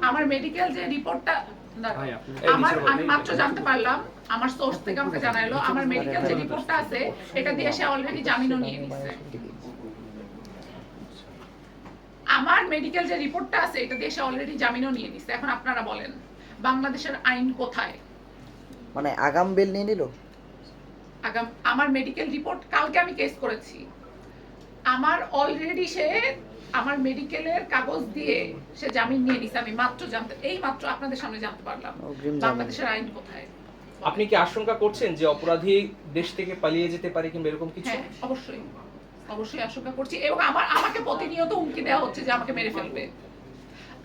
আমার মেডিকেল যে রিপোর্টটা আমি মাত্র জানতে পারলাম, আমার সোর্স থেকে আমাকে জানাইলো আমার মেডিকেল যে রিপোর্টটা আছে এটা দিয়ে সে অলরেডি জামিনও নিয়ে নিছে। আমার মেডিকেল যে রিপোর্টটা আছে এটা দিয়ে সে অলরেডি জামিনও নিয়ে নিছে। এখন আপনারা বলেন বাংলাদেশের আইন কোথায়? মানে আগাম বেল নিয়ে নিল। আমার মেডিকেল রিপোর্ট কালকে আমি কেস করেছি, আমার অলরেডি সে আমার মেডিকেলের কাগজ দিয়ে সে জামিন নিয়ে নিছে। আমি মাত্র আপনাদের সামনে জানতে পারলাম বাংলাদেশের আইন কোথায়। আপনি কি আশঙ্কা করছেন যে অপরাধী দেশ থেকে পালিয়ে যেতে পারে কিংবা এরকম কিছু? হ্যাঁ, অবশ্যই আশঙ্কা করছি এবং আমাকে প্রতিনিয়ত হুমকি দেওয়া হচ্ছে যে আমাকে মেরে ফেলবে।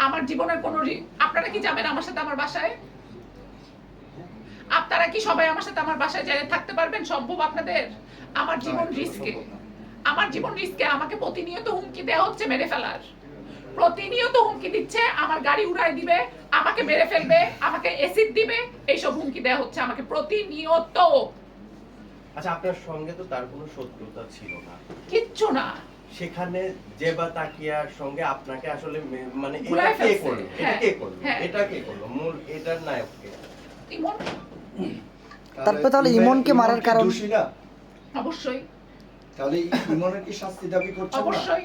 আমার জীবনের কোনো আপনারা কি যাবেন আমার সাথে আমার বাসায়? আপনারা কি সবাই আমার সাথে আমার বাসায় যেয়ে থাকতে পারবেন? সম্ভব আপনাদের? আমার জীবন রিস্কে আমাকে প্রতিনিয়ত হুমকি দেওয়া হচ্ছে মেরে ফেলার। প্রতিনিয়ত হুমকি দিচ্ছে আমার গাড়ি উড়ায় দিবে, আমাকে মেরে ফেলবে, আমাকে অ্যাসিড দিবে, এইসব হুমকি দেওয়া হচ্ছে আমাকে প্রতিনিয়ত। আচ্ছা, আপনার সঙ্গে তো তার কোনো শত্রুতা ছিল না? কিচ্ছু না। সেখানে জেবা তাকিয়ার সঙ্গে আপনাকে আসলে মানে এটা কে করলো? এটা কে করলো? মূল এটার নায়ক কে? ইমন। তারপর তাহলে ইমনকে মারার কারণ? অবশ্যই। তাহলে ইমনের কি শাস্তি দাবি করছেন? অবশ্যই।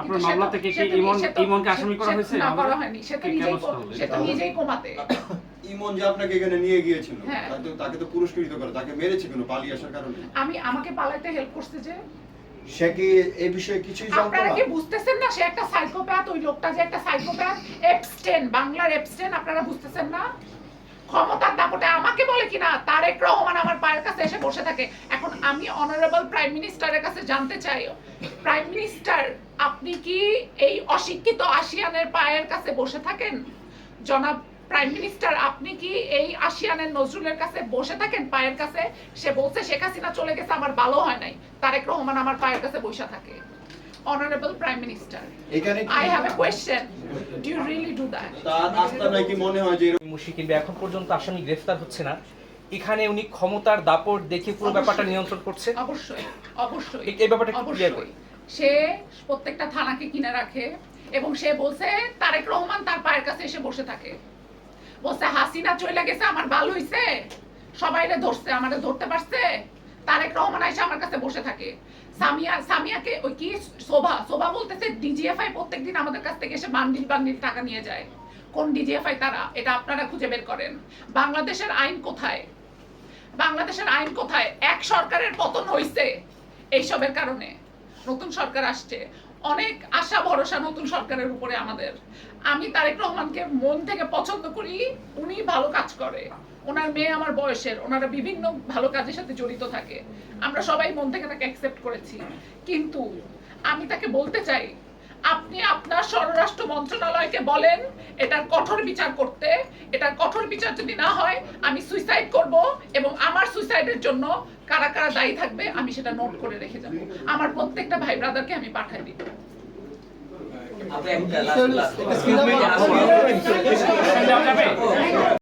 আপনার মামলা থেকে কি ইমনকে আসামি করা হয়েছে? না, করা হয়নি। সে তো নিজেই কোমাতে। ইমন যে আপনাকে এখানে নিয়ে গিয়েছিল, তাকে তো পুরস্কৃত করে, তাকে মেরেছে কেন? পালিয়ে আসার কারণে? আমাকে পালাইতে হেল্প করতে যে। সে কি এই বিষয়ে কিছুই জানতো না? আপনারা কি বুঝতেছেন না সে একটা সাইকোপ্যাথ? ওই লোকটা যে একটা সাইকোপ্যাথ, এপস্টেন, বাংলার এপস্টেন, আপনারা বুঝতেছেন না? ক্ষমতার দাপটে আমাকে বলে কিনা তারেক রহমান আমার পায়ের কাছে এসে বসে থাকে। এখন আমি অনারেবল প্রাইম মিনিস্টারের কাছে জানতে চাই, প্রাইম মিনিস্টার আপনি কি এই অশিক্ষিত আসিয়ানের পায়ের কাছে বসে থাকেন? জনাব প্রাইম মিনিস্টার আপনি কি এই আসিয়ানের নজরুলের কাছে বসে থাকেন পায়ের কাছে? সে বলছে শেখ হাসিনা চলে গেছে আমার ভালো হয় নাই, তারেক রহমান আমার পায়ের কাছে বসে থাকে। Honorable Prime Minister, I have a question. Do you really do that? তার আস্থা নাকি মনে হয় যে মুশকিল এখন পর্যন্ত আসামি গ্রেফতার হচ্ছে না, এখানে উনি ক্ষমতার দাপট দেখে পুরো ব্যাপারটা নিয়ন্ত্রণ করছে। অবশ্যই এই ব্যাপারটা একটু ক্লিয়ার করি। সে প্রত্যেকটা থানাকে কিনে রাখে এবং সে বলছে তারেক রহমান তার পায়ের কাছে এসে বসে থাকে। বলছে হাসিনা চলে গেছে আমার ভালো হইছে, সবাইরে ধরছে, আমারে ধরতে পারছে, তারেক রহমান এসে আমার কাছে বসে থাকে। সামিয়াকে ওই কি শোভা বলতেছে ডিজিএফআই প্রত্যেকদিন আমাদের কাছ থেকে এসে বান্ডিল টাকা নিয়ে যায়। কোন ডিজিএফআই তারা? এটা আপনারা খুঁজে বের করেন। বাংলাদেশের আইন কোথায়? এক সরকারের পতন হইছে এইসবের কারণে। নতুন সরকার আসছে, অনেক আশা ভরসা নতুন সরকারের উপরে আমাদের। আমি তারেক রহমানকে মন থেকে পছন্দ করি, উনি ভালো কাজ করে, ওনার মেয়ে আমার বয়সের, ওনারা বিভিন্ন ভালো কাজের সাথে জড়িত থাকে, আমরা সবাই মন থেকে তাকে অ্যাকসেপ্ট করেছি। কিন্তু আমি তাকে বলতে চাই আপনি আপনার স্বরাষ্ট্র মন্ত্রণালয়কে বলেন এটার কঠোর বিচার করতে। এটার কঠোর বিচার যদি না হয় আমি সুইসাইড করব এবং আমার সুইসাইডের জন্য কারা কারা দায়ী থাকবে আমি সেটা নোট করে রেখে যাব। আমার প্রত্যেকটা ভাই ব্রাদারকে আমি পাঠিয়ে দিব। আপনি একটা